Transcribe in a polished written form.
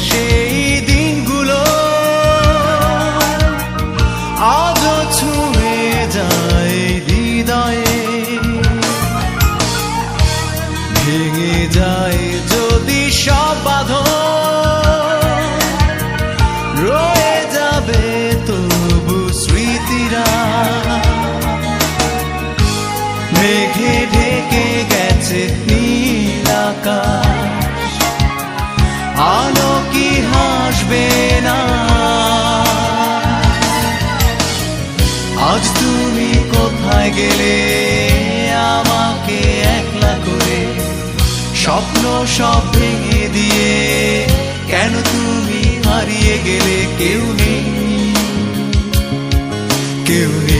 সেই দিনগুলো আজও ছুঁয়ে যায় হৃদয়ে। ভেঙে যায় যদি সব বাঁধন, রয়ে যাবে তবু স্মৃতিরা। মেঘে ঢেকে গেছে নীল আকাশ, আলো কি হাসবে না? আজ তুমি কোথায় গেলে আমাকে একলা করে? স্বপ্ন সব ভেঙে দিয়ে কেন তুমি হারিয়ে গেলে? কেউ নেই, কেউ নেই।